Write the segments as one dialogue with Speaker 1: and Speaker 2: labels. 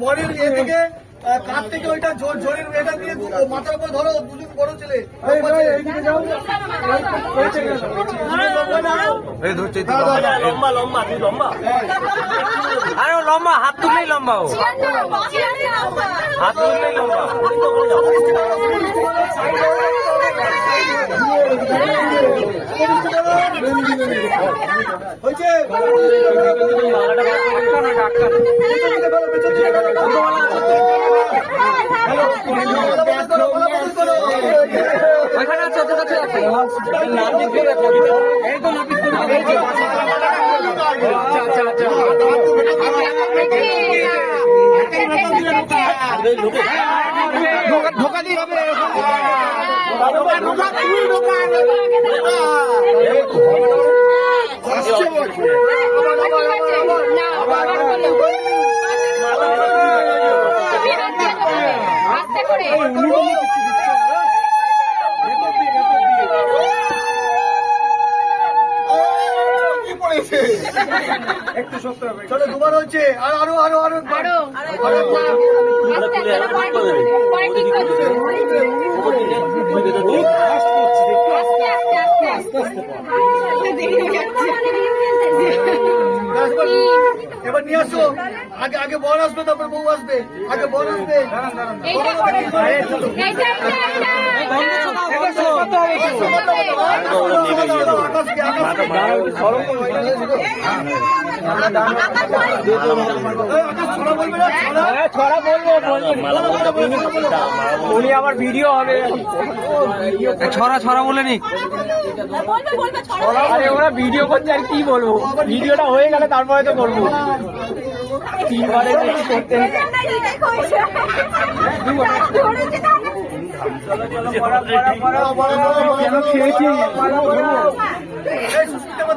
Speaker 1: বরের ইয়ে থেকে কাঠ থেকে ওইটা জোরের এটা দিয়ে মাথার উপর ধরো, দুজন বড় ছেলে
Speaker 2: লম্বা লম্বা তুই লম্বা, আরে লম্বা, হাত তুললেই লম্বা, ও হাত তুললেই লম্বা।
Speaker 1: হয়েছে
Speaker 2: ওইখানে আছে, ওদের কাছে আছে।
Speaker 1: ঢোকা দিয়ে হবে একটু শক্ত হবে। চলো দুবার হচ্ছে, আরো আরো আরো আরো এবার নিয়ে আসো। আগে আগে বর আসবে, তারপর বউ আসবে। আগে বর আসবে।
Speaker 2: উনি আবার ভিডিও হবে, ছড়া ছড়া বলে নি। আরে ওরা ভিডিও করছে, আর কি বলবো, ভিডিওটা হয়ে গেলে তারপরে তো করবো। তিনবারে করতে খেয়েছি,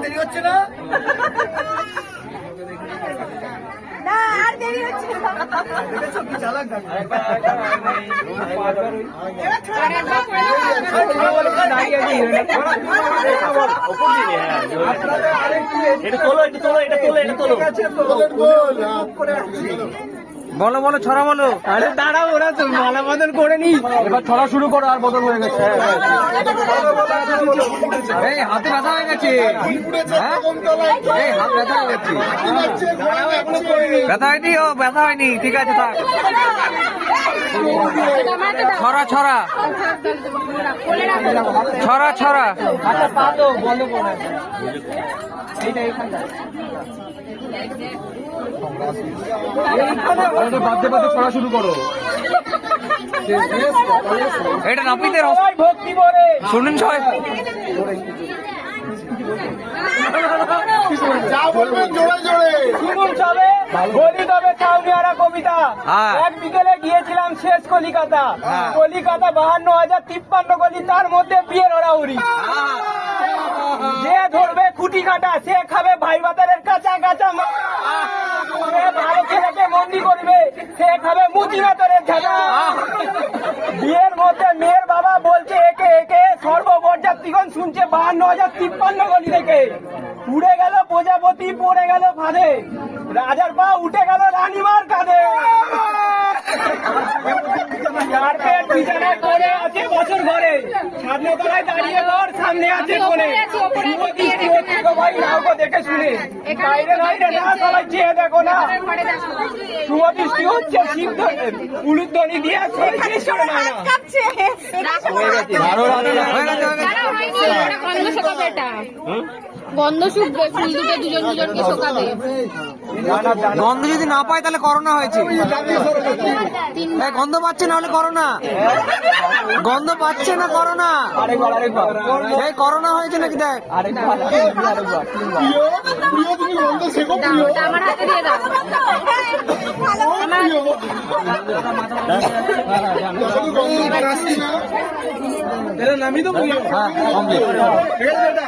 Speaker 1: দেরি হচ্ছে না?
Speaker 2: বলো বলো, ছড়া বলো। আরে দাঁড়াও, ওরা তো মালা বদল করে নি, এবার ছড়া শুরু করো। আর বদল হয়ে গেছে, এই হাতে ব্যথা হয়ে গেছে, এই হাত ব্যথা হয়ে গেছে। ব্যথা হয়নি, ও ব্যথা হয়নি, ঠিক আছে থাক। ছড়া ছড়া ছড়া ছড়া, আচ্ছা পা তো বন্ধ করে এইটা এইখানটা বাদে বাদে ছড়া শুরু করো। এটা নাপিতের ভক্তি করে শুনুন সবাই। কবিতা এক বিকেলে গিয়েছিলাম শেষ কলিকাতা, কলিকাতা 52,053 গলি, তার মধ্যে বিয়ের ওড়াউড়ি। যে ধরবে খুঁটি কাটা, সে খাবে ভাই বাতারের কাঁচা কাঁচা, ভালো ছেলেকে মন্দি করবে, সে খাবে মুচি বাতারের ঝাঁটা। বিয়ের মধ্যে মেয়ের বাবা বলছে একে একে, সর্ববরযাত্রীগণ শুনছে 52,053 গলি থেকে। উড়ে গেল প্রজাপতি, পড়ে গেল ফাঁদে, রাজার পা উঠে গেল রানীমার কাঁধে। যার পেট বিছানায় পড়ে আছে বছর ঘরে, স্বাধীনতায় দাঁড়িয়ে ঘর সামনে আছে কোণে। ভাই নাও দেখে শুনে, বাইরে বাইরে না সবাই চেয়ে দেখো না। শুভদৃষ্টি হচ্ছে সিদ্ধ উলুধ্বনি দিয়ে
Speaker 3: গন্ধ শোকাবে এটা গন্ধ শুকবে ফুল দুটো দুজন দুজনকে শোকাবে
Speaker 4: গন্ধ যদি না পায় তাহলে করোনা হয়েছে। এই গন্ধ পাচ্ছে না হলে করোনা, গন্ধ পাচ্ছে না করোনা, এই করোনা হয়েছে নাকি দেখ।
Speaker 3: দাও ওটা আমার হাতে দিয়ে দাও
Speaker 4: হ্যাঁ, complete।